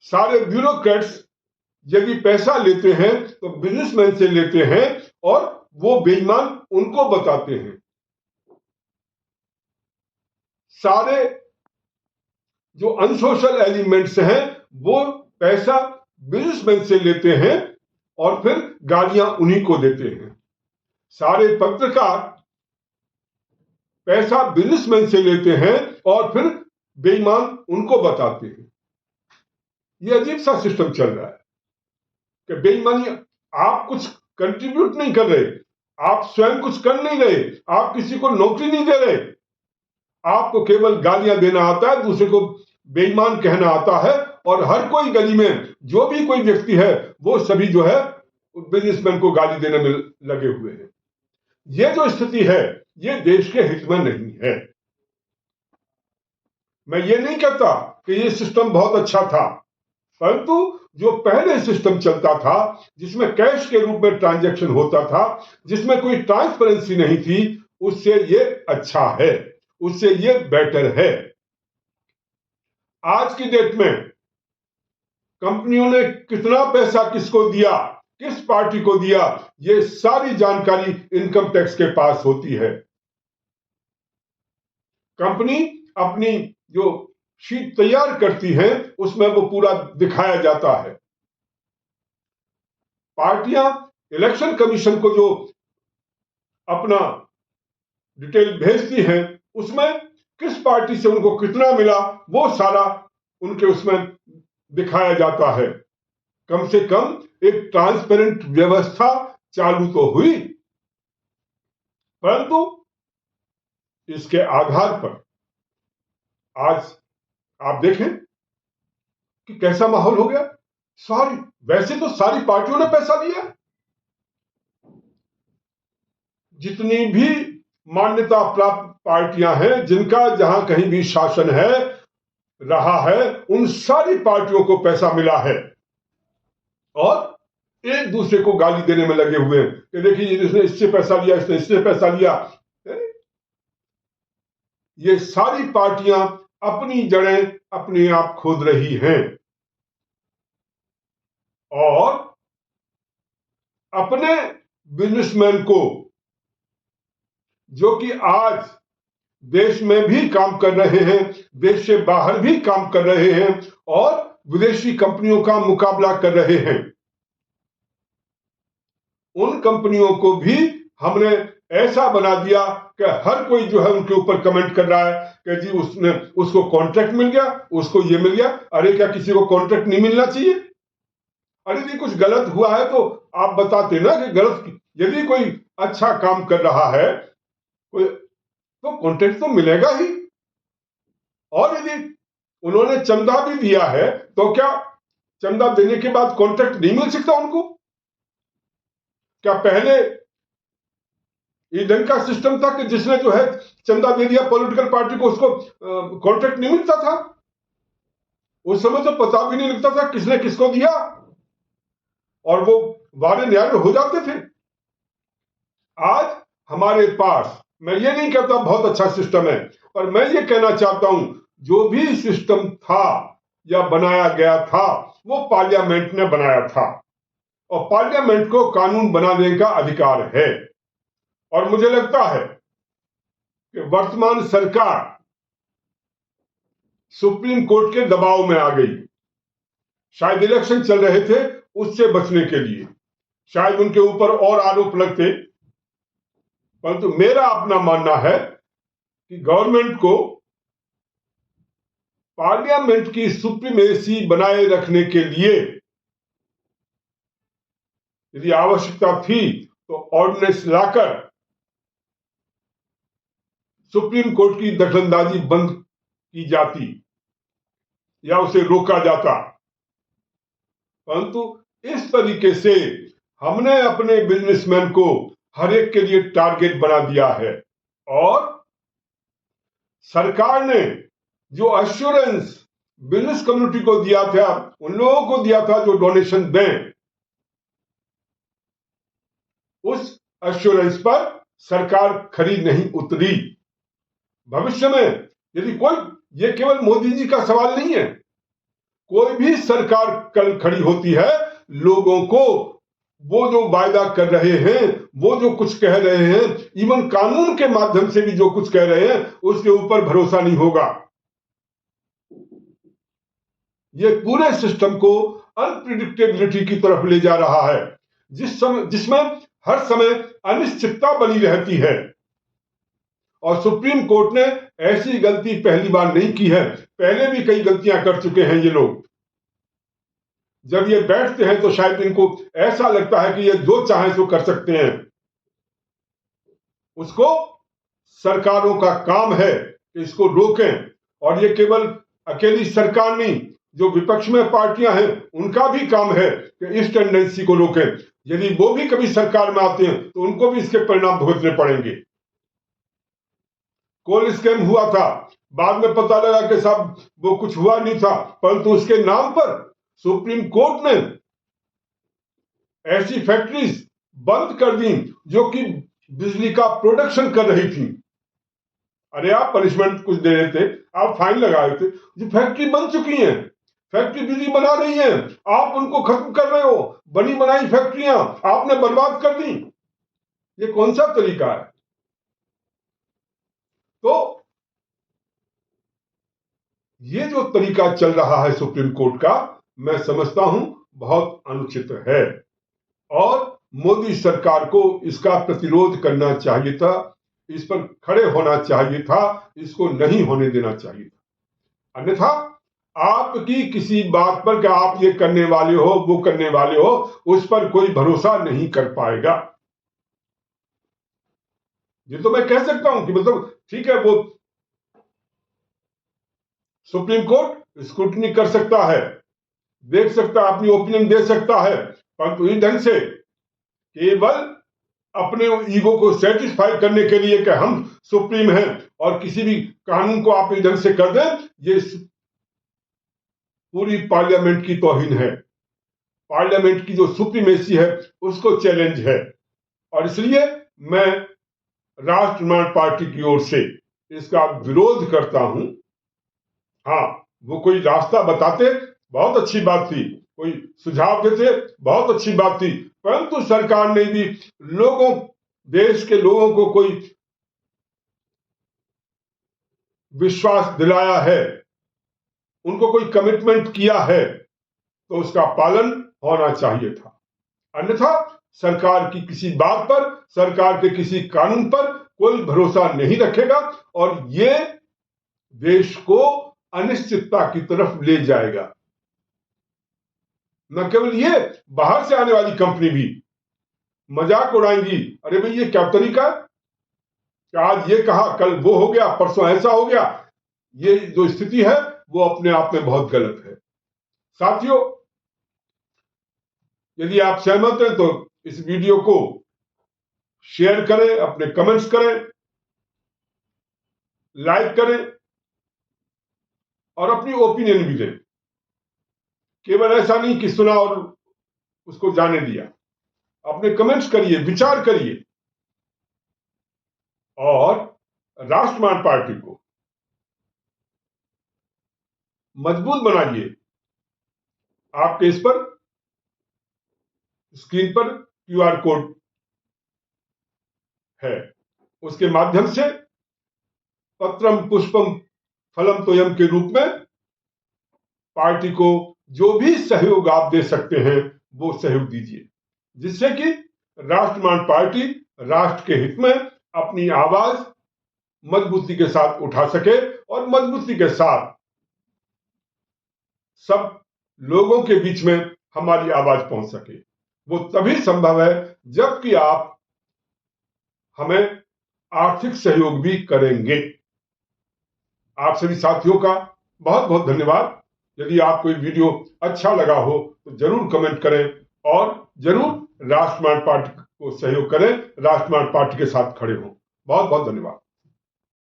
सारे ब्यूरोक्रेट्स यदि पैसा लेते हैं तो बिजनेसमैन से लेते हैं और वो बेईमान उनको बताते हैं। सारे जो अनसोशल एलिमेंट्स हैं वो पैसा बिजनेसमैन से लेते हैं और फिर गालियां उन्हीं को देते हैं। सारे पत्रकार पैसा बिजनेसमैन से लेते हैं और फिर बेईमान उनको बताते हैं। यह अजीब सा सिस्टम चल रहा है कि बेईमानी, आप कुछ कंट्रीब्यूट नहीं कर रहे, आप स्वयं कुछ कर नहीं रहे, आप किसी को नौकरी नहीं दे रहे, आपको केवल गालियां देना आता है, दूसरे को बेईमान कहना आता है, और हर कोई गली में जो भी कोई व्यक्ति है वो सभी जो है बिजनेसमैन को गाली देने में लगे हुए हैं। यह जो स्थिति है ये देश के हित में नहीं है। मैं ये नहीं कहता कि ये सिस्टम बहुत अच्छा था, परंतु जो पहले सिस्टम चलता था जिसमें कैश के रूप में ट्रांजैक्शन होता था, जिसमें कोई ट्रांसपेरेंसी नहीं थी, उससे ये अच्छा है, उससे ये बेटर है। आज की डेट में कंपनियों ने कितना पैसा किसको दिया, किस पार्टी को दिया, ये सारी जानकारी इनकम टैक्स के पास होती है। कंपनी अपनी जो शीट तैयार करती है उसमें वो पूरा दिखाया जाता है। पार्टियां इलेक्शन कमीशन को जो अपना डिटेल भेजती हैं उसमें किस पार्टी से उनको कितना मिला वो सारा उनके उसमें दिखाया जाता है। कम से कम एक ट्रांसपेरेंट व्यवस्था चालू तो हुई, परंतु इसके आधार पर आज आप देखें कि कैसा माहौल हो गया। वैसे तो सारी पार्टियों ने पैसा दिया, जितनी भी मान्यता प्राप्त पार्टियां हैं, जिनका जहां कहीं भी शासन है रहा है, उन सारी पार्टियों को पैसा मिला है और एक दूसरे को गाली देने में लगे हुए हैं कि देखिए इसने इससे पैसा लिया, इसने इससे पैसा लिया। ये सारी पार्टियां अपनी जड़ें अपने आप खोद रही हैं और अपने बिजनेसमैन को, जो कि आज देश में भी काम कर रहे हैं, देश से बाहर भी काम कर रहे हैं और विदेशी कंपनियों का मुकाबला कर रहे हैं, उन कंपनियों को भी हमने ऐसा बना दिया कि हर कोई जो है उनके ऊपर कमेंट कर रहा है कि जी उसको कॉन्ट्रैक्ट मिल गया, उसको ये मिल गया। अरे क्या किसी को कॉन्ट्रैक्ट नहीं मिलना चाहिए? अरे जी कुछ गलत हुआ है तो आप बताते ना कि गलत, यदि कोई अच्छा काम कर रहा है कोई तो कॉन्ट्रैक्ट तो मिलेगा ही। और यदि उन्होंने चंदा भी दिया है तो क्या चंदा देने के बाद कॉन्ट्रैक्ट नहीं मिल सकता उनको? क्या पहले ईडन का सिस्टम था कि जिसने जो है चंदा दे दिया पॉलिटिकल पार्टी को उसको कॉन्ट्रैक्ट नहीं मिलता था? उस समय तो पता भी नहीं लगता था किसने किसको दिया और वो वादे न्याय हो जाते थे। आज हमारे पास, मैं ये नहीं कहता बहुत अच्छा सिस्टम है, पर मैं ये कहना चाहता हूं जो भी सिस्टम था या बनाया गया था वो पार्लियामेंट ने बनाया था और पार्लियामेंट को कानून बनाने का अधिकार है। और मुझे लगता है कि वर्तमान सरकार सुप्रीम कोर्ट के दबाव में आ गई। शायद इलेक्शन चल रहे थे, उससे बचने के लिए शायद उनके ऊपर और आरोप लगते, परंतु मेरा अपना मानना है कि गवर्नमेंट को पार्लियामेंट की सुप्रीमेसी बनाए रखने के लिए यदि आवश्यकता थी तो ऑर्डिनेंस लाकर सुप्रीम कोर्ट की दखलंदाजी बंद की जाती या उसे रोका जाता, परंतु इस तरीके से हमने अपने बिजनेसमैन को हर एक के लिए टारगेट बना दिया है और सरकार ने जो एश्योरेंस बिजनेस कम्युनिटी को दिया था, उन लोगों को दिया था जो डोनेशन दें, उस एश्योरेंस पर सरकार खरी नहीं उतरी। भविष्य में यदि कोई, ये केवल मोदी जी का सवाल नहीं है, कोई भी सरकार कल खड़ी होती है, लोगों को वो जो वायदा कर रहे हैं, वो जो कुछ कह रहे हैं, इवन कानून के माध्यम से भी जो कुछ कह रहे हैं, उसके ऊपर भरोसा नहीं होगा। ये पूरे सिस्टम को अनप्रिडिक्टेबिलिटी की तरफ ले जा रहा है, जिसमें हर समय अनिश्चितता बनी रहती है। और सुप्रीम कोर्ट ने ऐसी गलती पहली बार नहीं की है, पहले भी कई गलतियां कर चुके हैं ये लोग। जब ये बैठते हैं तो शायद इनको ऐसा लगता है कि ये जो चाहे सो कर सकते हैं। उसको सरकारों का काम है कि इसको रोकें, और ये केवल अकेली सरकार नहीं, जो विपक्ष में पार्टियां हैं उनका भी काम है कि इस टेंडेंसी को रोकें। यदि वो भी कभी सरकार में आते हैं तो उनको भी इसके परिणाम भुगतने पड़ेंगे। कोल स्कैम हुआ था, बाद में पता लगा कि साहब वो कुछ हुआ नहीं था, परंतु उसके नाम पर सुप्रीम कोर्ट ने ऐसी फैक्ट्रीज बंद कर दी जो कि बिजली का प्रोडक्शन कर रही थी। अरे आप पनिशमेंट कुछ दे रहे थे, आप फाइन लगा रहे थे, जो फैक्ट्री बन चुकी हैं, फैक्ट्री बिजली बना रही है, आप उनको खत्म कर रहे हो। बनी बनाई फैक्ट्रियां आपने बर्बाद कर दी। ये कौन सा तरीका है? तो ये जो तरीका चल रहा है सुप्रीम कोर्ट का, मैं समझता हूं बहुत अनुचित है, और मोदी सरकार को इसका प्रतिरोध करना चाहिए था, इस पर खड़े होना चाहिए था, इसको नहीं होने देना चाहिए था। अन्यथा आपकी किसी बात पर कि आप ये करने वाले हो, वो करने वाले हो, उस पर कोई भरोसा नहीं कर पाएगा। ये तो मैं कह सकता हूं कि मतलब ठीक है, वो सुप्रीम कोर्ट स्क्रूटनी कर सकता है, देख सकता है, अपनी ओपिनियन दे सकता है, परंतु इस ढंग से केवल अपने ईगो को सेटिस्फाई करने के लिए कि हम सुप्रीम हैं और किसी भी कानून को आप इस ढंग से कर दें, ये पूरी पार्लियामेंट की तौहीन है। पार्लियामेंट की जो सुप्रीमेसी है उसको चैलेंज है, और इसलिए मैं राष्ट्र निर्माण पार्टी की ओर से इसका विरोध करता हूं। हाँ, वो कोई रास्ता बताते बहुत अच्छी बात थी, कोई सुझाव देते बहुत अच्छी बात थी, परंतु सरकार ने भी लोगों, देश के लोगों को कोई विश्वास दिलाया है, उनको कोई कमिटमेंट किया है, तो उसका पालन होना चाहिए था। अन्यथा सरकार की किसी बात पर, सरकार के किसी कानून पर कोई भरोसा नहीं रखेगा, और ये देश को अनिश्चितता की तरफ ले जाएगा। न केवल ये, बाहर से आने वाली कंपनी भी मजाक उड़ाएंगी, अरे भाई ये क्या तरीका, आज ये कहा, कल वो हो गया, परसों ऐसा हो गया। ये जो स्थिति है वो अपने आप में बहुत गलत है। साथियों, यदि आप सहमत हैं तो इस वीडियो को शेयर करें, अपने कमेंट्स करें, लाइक करें, और अपनी ओपिनियन भी दें। केवल ऐसा नहीं कि सुना और उसको जाने दिया। अपने कमेंट्स करिए, विचार करिए, और राष्ट्र निर्माण पार्टी को मजबूत बनाइए। आपके इस पर स्क्रीन पर क्यूआर कोड है, उसके माध्यम से पत्रम पुष्पम फलम तोयम के रूप में पार्टी को जो भी सहयोग आप दे सकते हैं वो सहयोग दीजिए, जिससे कि राष्ट्र निर्माण पार्टी राष्ट्र के हित में अपनी आवाज मजबूती के साथ उठा सके, और मजबूती के साथ सब लोगों के बीच में हमारी आवाज पहुंच सके। वो तभी संभव है जबकि आप हमें आर्थिक सहयोग भी करेंगे। आप सभी साथियों का बहुत बहुत धन्यवाद। यदि आपको ये वीडियो अच्छा लगा हो तो जरूर कमेंट करें, और जरूर राष्ट्र निर्माण पार्टी को सहयोग करें, राष्ट्र निर्माण पार्टी के साथ खड़े हों। बहुत बहुत धन्यवाद।